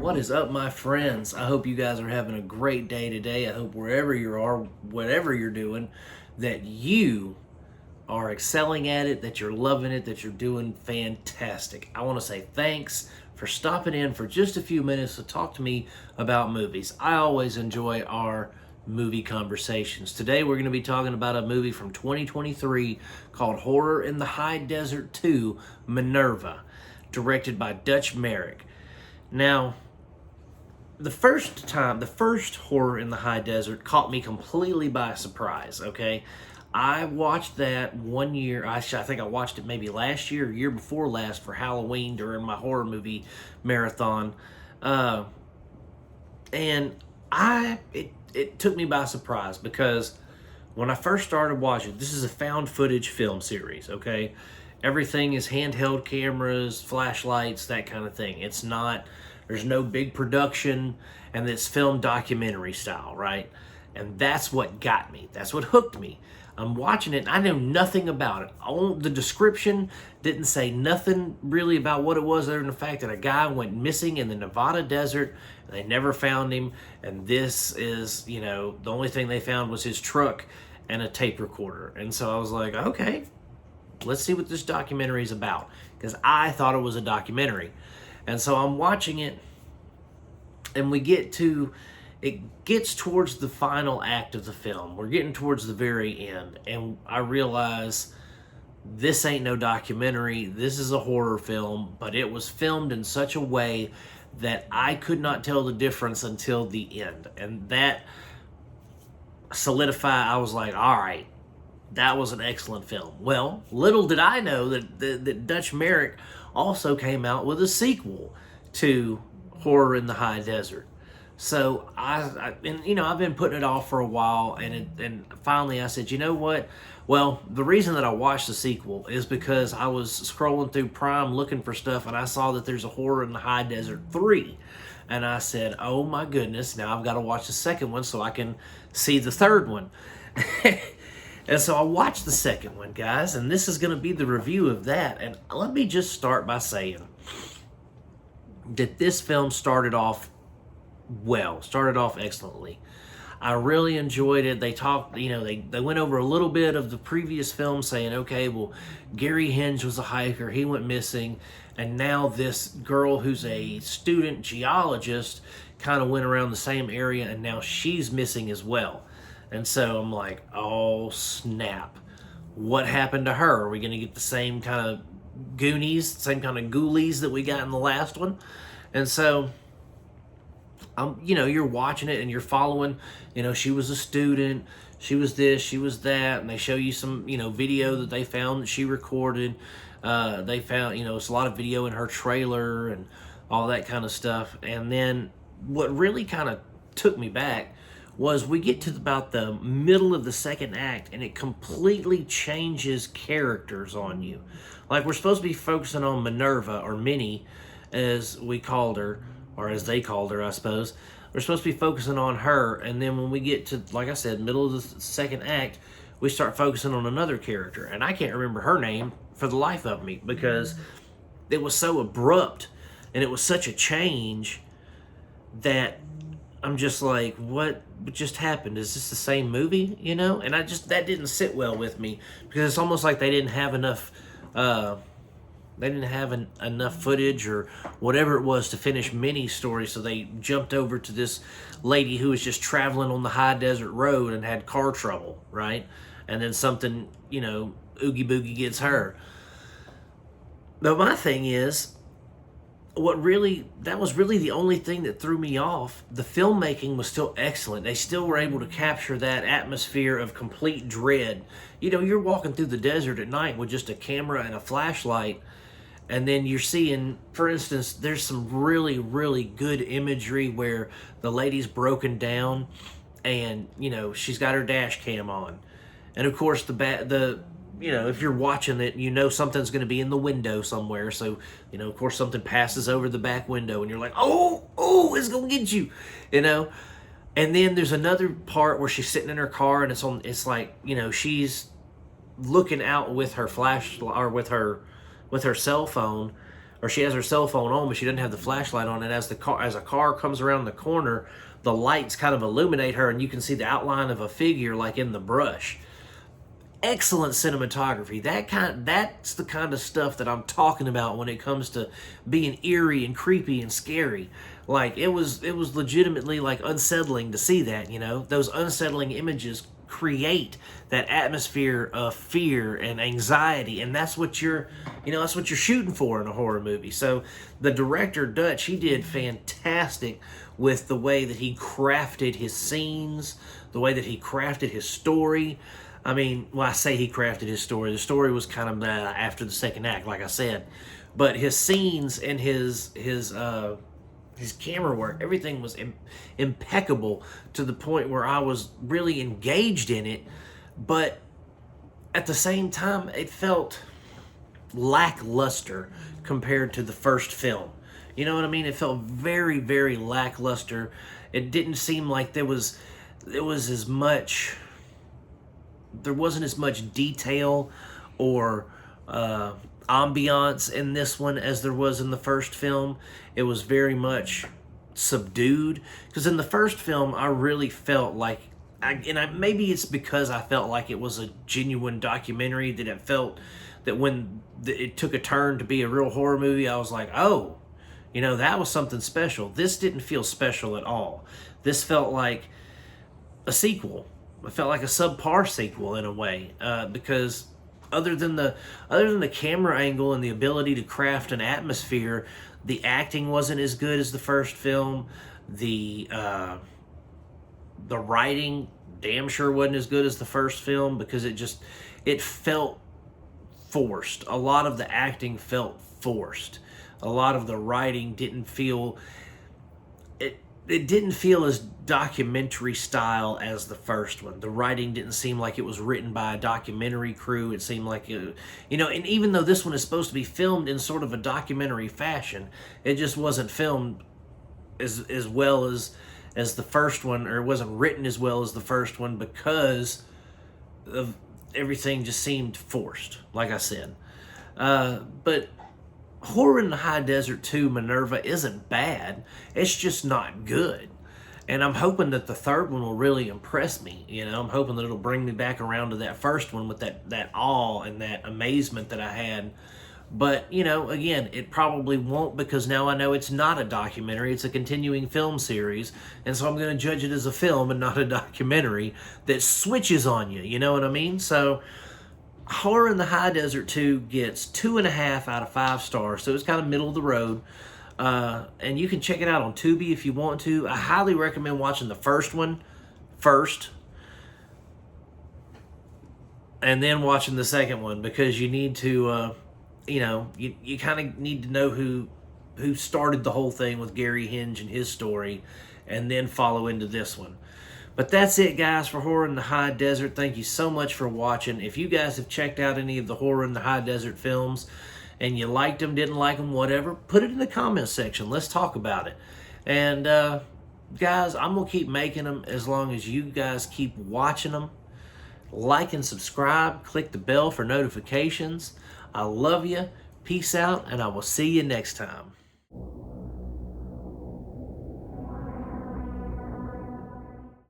What is up, my friends? I hope you guys are having a great day today. I hope wherever you are, whatever you're doing, that you are excelling at it, that you're loving it, that you're doing fantastic. I want to say thanks for stopping in for just a few minutes to talk to me about movies. I always enjoy our movie conversations. Today we're going to be talking about a movie from 2023 called Horror in the High Desert 2, Minerva, directed by Dutch Merrick. Now, the first Horror in the High Desert caught me completely by surprise, okay? I watched that one year. I think I watched it maybe last year or year before last for Halloween during my horror movie marathon. And it took me by surprise because when I first started watching, this is a found footage film series, okay? Everything is handheld cameras, flashlights, that kind of thing. There's no big production, and it's film documentary style, right? And that's what got me. That's what hooked me. I'm watching it, and I know nothing about it. The description didn't say nothing really about what it was, other than the fact that a guy went missing in the Nevada desert, and they never found him. And this is, the only thing they found was his truck and a tape recorder. And so I was like, okay, let's see what this documentary is about, because I thought it was a documentary. And so I'm watching it, and it gets towards the final act of the film. We're getting towards the very end, and I realize this ain't no documentary. This is a horror film, but it was filmed in such a way that I could not tell the difference until the end. And that solidified, I was like, all right, that was an excellent film. Well, little did I know that Dutch Merrick also came out with a sequel to Horror in the High Desert. So I've been putting it off for a while, and finally I said, you know what? Well, the reason that I watched the sequel is because I was scrolling through Prime looking for stuff, and I saw that there's a Horror in the High Desert 3. And I said, oh my goodness, now I've got to watch the second one so I can see the third one. And so I watched the second one, guys, and this is going to be the review of that. And let me just start by saying that this film started off excellently. I really enjoyed it. They talked, they went over a little bit of the previous film, saying, okay, well, Gary Henge was a hiker, he went missing, and now this girl who's a student geologist kind of went around the same area, and now she's missing as well. And so I'm like, oh snap, what happened to her? Are we going to get the same kind of Goonies, same kind of ghoulies that we got in the last one? And so, you're watching it and you're following, she was a student, she was this, she was that, and they show you some, video that they found that she recorded. They found, it's a lot of video in her trailer and all that kind of stuff. And then what really kind of took me back was we get to about the middle of the second act, and it completely changes characters on you. Like, we're supposed to be focusing on Minerva, or Minnie, as we called her, or as they called her, I suppose. We're supposed to be focusing on her, and then when we get to, like I said, middle of the second act, we start focusing on another character, and I can't remember her name for the life of me, because it was so abrupt, and it was such a change that I'm just like, what just happened? Is this the same movie? And that didn't sit well with me, because it's almost like they didn't have enough enough footage or whatever it was to finish Minnie's story, so they jumped over to this lady who was just traveling on the high desert road and had car trouble, right? And then something, oogie boogie gets her. But my thing is, that was really the only thing that threw me off. The filmmaking was still excellent. They still were able to capture that atmosphere of complete dread. You're walking through the desert at night with just a camera and a flashlight, and then you're seeing, for instance, there's some really, really good imagery where the lady's broken down, and, she's got her dash cam on. And of course, if you're watching it, something's going to be in the window somewhere. So, of course, something passes over the back window, and you're like, oh, it's going to get you, And then there's another part where she's sitting in her car, and it's like, she's looking out with her flash, or with her cell phone, or she has her cell phone on, but she doesn't have the flashlight on. And as a car comes around the corner, the lights kind of illuminate her, and you can see the outline of a figure like in the brush. Excellent cinematography. That's the kind of stuff that I'm talking about when it comes to being eerie and creepy and scary. Like it was legitimately like unsettling to see that, you know. Those unsettling images create that atmosphere of fear and anxiety, and that's what you're shooting for in a horror movie. So the director Dutch, he did fantastic with the way that he crafted his scenes, the way that he crafted his story. I mean, well, I say he crafted his story. The story was kind of after the second act, like I said. But his scenes and his camera work, everything was impeccable to the point where I was really engaged in it. But at the same time, it felt lackluster compared to the first film. You know what I mean? It felt very, very lackluster. It didn't seem like there wasn't as much detail or ambiance in this one as there was in the first film. It was very much subdued, because in the first film I really felt like, maybe it's because I felt like it was a genuine documentary, that it felt that when it took a turn to be a real horror movie, I was like, oh, you know, that was something special. This didn't feel special at all. This felt like a sequel. It felt like a subpar sequel in a way, because other than the camera angle and the ability to craft an atmosphere, the acting wasn't as good as the first film. The writing damn sure wasn't as good as the first film, because it felt forced. A lot of the acting felt forced. A lot of the writing didn't feel it didn't feel as documentary style as the first one. The writing didn't seem like it was written by a documentary crew. It seemed like and even though this one is supposed to be filmed in sort of a documentary fashion, it just wasn't filmed as well as the first one, or it wasn't written as well as the first one, because of everything just seemed forced, like I said. But Horror in the High Desert 2 Minerva isn't bad. It's just not good. And I'm hoping that the third one will really impress me. You know, I'm hoping that it'll bring me back around to that first one with that awe and that amazement that I had. But, you know, again, it probably won't, because now I know it's not a documentary. It's a continuing film series. And so I'm going to judge it as a film and not a documentary that switches on you. You know what I mean? So Horror in the High Desert 2 gets 2.5 out of 5 stars, so it's kind of middle of the road. And you can check it out on Tubi if you want to. I highly recommend watching the first one first, and then watching the second one, because you need to, you kind of need to know who started the whole thing with Gary Hinge and his story, and then follow into this one. But that's it, guys, for Horror in the High Desert. Thank you so much for watching. If you guys have checked out any of the Horror in the High Desert films and you liked them, didn't like them, whatever, put it in the comments section. Let's talk about it. And, guys, I'm going to keep making them as long as you guys keep watching them. Like and subscribe. Click the bell for notifications. I love you. Peace out, and I will see you next time.